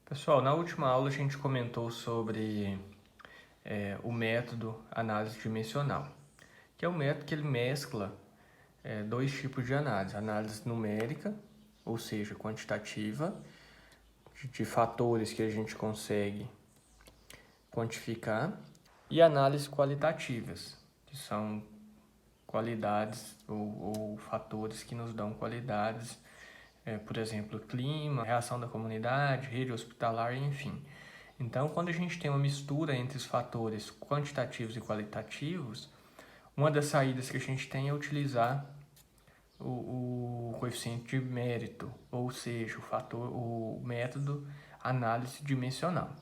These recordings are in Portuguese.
Pessoal, na última aula a gente comentou sobre o método análise dimensional, que é um método que ele mescla dois tipos de análise: análise numérica, ou seja, quantitativa, de fatores que a gente consegue quantificar, e análise qualitativas, que são qualidades ou fatores que nos dão qualidades, por exemplo, clima, reação da comunidade, rede hospitalar, enfim. Então, quando a gente tem uma mistura entre os fatores quantitativos e qualitativos, uma das saídas que a gente tem é utilizar o coeficiente de mérito, ou seja, o método análise dimensional,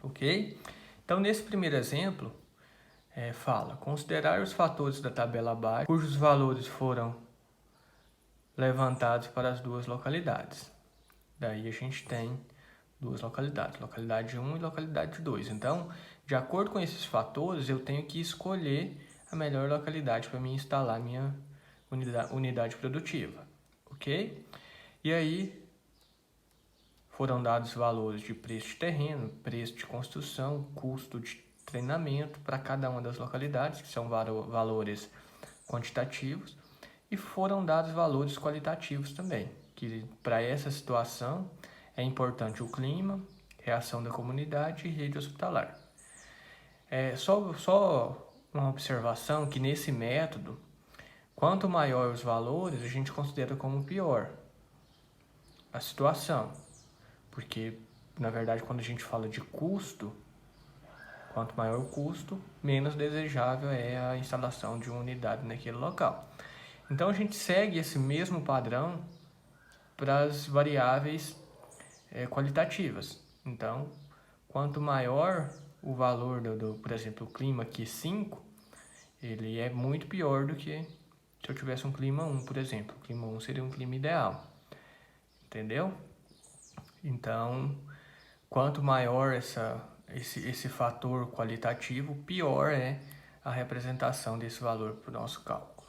ok? Então, nesse primeiro exemplo, fala: considerar os fatores da tabela abaixo, cujos valores foram levantados para as duas localidades. Daí a gente tem duas localidades, localidade 1 e localidade 2. Então, de acordo com esses fatores, eu tenho que escolher a melhor localidade para mim instalar minha unidade produtiva, ok? E aí foram dados valores de preço de terreno, preço de construção, custo de treinamento para cada uma das localidades, que são valores quantitativos, e foram dados valores qualitativos também, que para essa situação é importante o clima, reação da comunidade e rede hospitalar. Só uma observação que nesse método, quanto maior os valores, a gente considera como pior a situação, porque na verdade quando a gente fala de custo, quanto maior o custo, menos desejável é a instalação de uma unidade naquele local. Então a gente segue esse mesmo padrão para as variáveis qualitativas. Então, quanto maior o valor por exemplo, o clima aqui 5, ele é muito pior do que se eu tivesse um clima 1, por exemplo. O clima 1 seria um clima ideal, entendeu? Então, quanto maior esse fator qualitativo, pior é a representação desse valor para o nosso cálculo,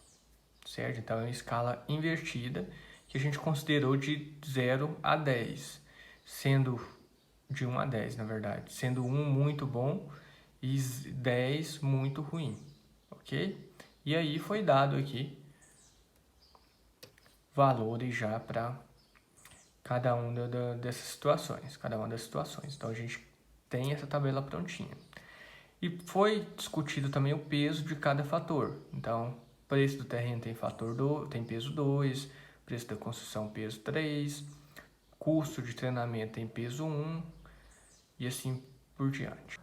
certo? Então, é uma escala invertida que a gente considerou de 0 a 10, sendo de 1 a 10, na verdade, sendo 1 muito bom e 10 muito ruim, ok? E aí foi dado aqui valores já para cada uma dessas situações, cada uma das situações. Então a gente tem essa tabela prontinha. E foi discutido também o peso de cada fator. Então, preço do terreno tem peso 2, preço da construção peso 3, custo de treinamento tem peso 1 e assim por diante.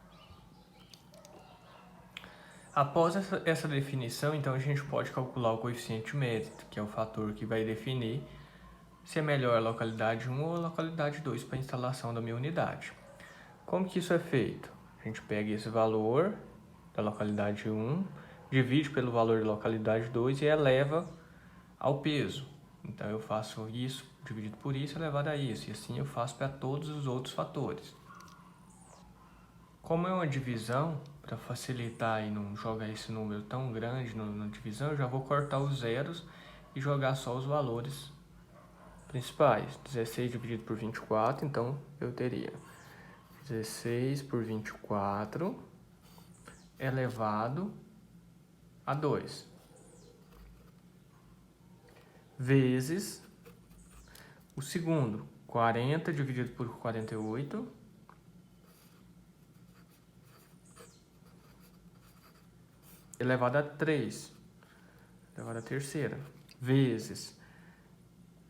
Após essa definição, então a gente pode calcular o coeficiente de mérito, que é o fator que vai definir se é melhor a localidade 1 ou a localidade 2 para a instalação da minha unidade. Como que isso é feito? A gente pega esse valor da localidade 1, divide pelo valor da localidade 2 e eleva ao peso. Então eu faço isso dividido por isso elevado a isso, e assim eu faço para todos os outros fatores. Como é uma divisão, para facilitar e não jogar esse número tão grande na divisão, eu já vou cortar os zeros e jogar só os valores principais. 16 dividido por 24, então eu teria 16 por 24 elevado a 2 vezes o segundo, 40 dividido por 48 elevado a 3, elevado a terceira, vezes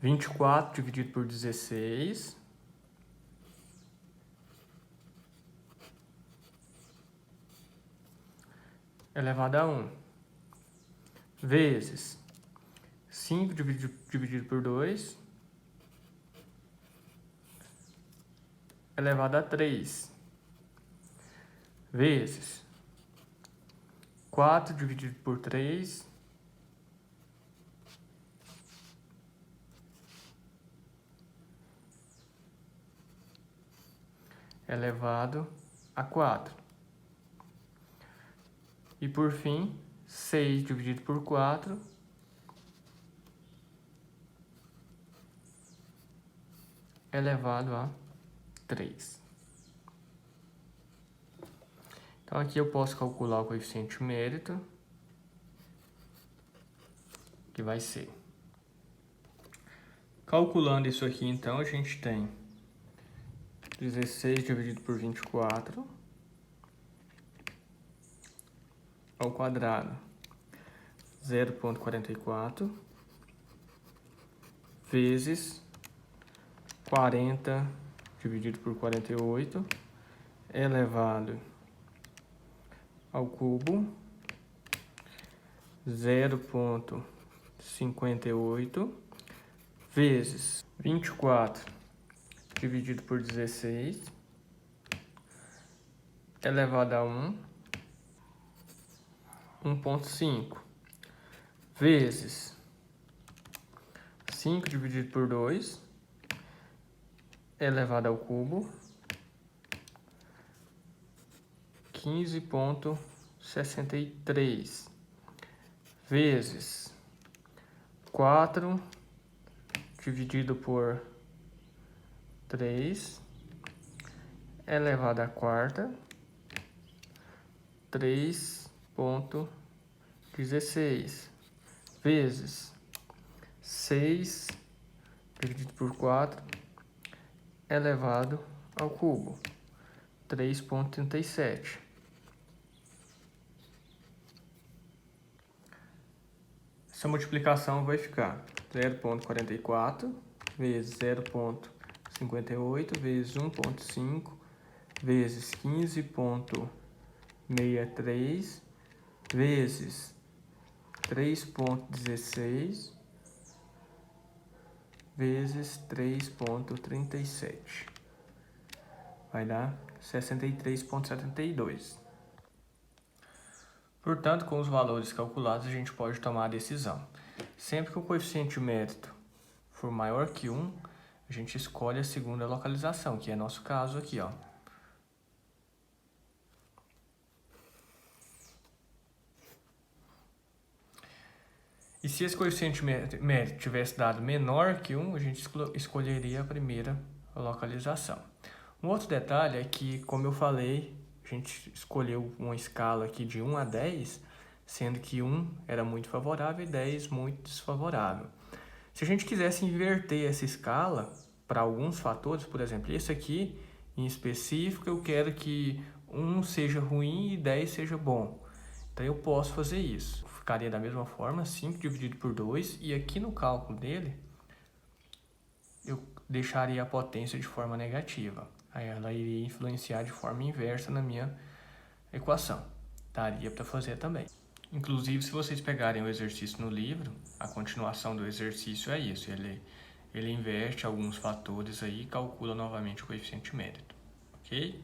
24 dividido por 16 elevado a 1, vezes 5 dividido por 2 elevado a 3, vezes 4 dividido por 3 elevado a 4. E por fim, 6 dividido por 4 elevado a 3. Então aqui eu posso calcular o coeficiente de mérito, que vai ser... Calculando isso aqui, então, a gente tem 16 dividido por 24 ao quadrado, 0,44, vezes 40 dividido por 48, elevado ao cubo, 0,58, vezes 24 dividido por 16, elevado a 1,5, vezes 5 dividido por 2, elevado ao cubo, 15,63, vezes 4 dividido por 3, elevado à quarta, 3,16, vezes 6 dividido por 4, elevado ao cubo, 3,37. Essa multiplicação vai ficar 0,44 vezes 0,58 vezes 1,5 vezes 15,63 vezes 3,16 vezes 3,37. Vai dar 63,72. Portanto, com os valores calculados, a gente pode tomar a decisão. Sempre que o coeficiente de mérito for maior que 1, a gente escolhe a segunda localização, que é nosso caso aqui, ó. E se esse coeficiente de mérito tivesse dado menor que 1, a gente escolheria a primeira localização. Um outro detalhe é que, como eu falei, a gente escolheu uma escala aqui de 1 a 10, sendo que 1 era muito favorável e 10 muito desfavorável. Se a gente quisesse inverter essa escala para alguns fatores, por exemplo, esse aqui em específico, eu quero que 1 seja ruim e 10 seja bom. Então eu posso fazer isso. Ficaria da mesma forma, 5 dividido por 2, e aqui no cálculo dele, eu deixaria a potência de forma negativa. Aí ela iria influenciar de forma inversa na minha equação. Daria para fazer também. Inclusive, se vocês pegarem o exercício no livro, a continuação do exercício é isso. Ele inverte alguns fatores aí e calcula novamente o coeficiente de mérito. Ok?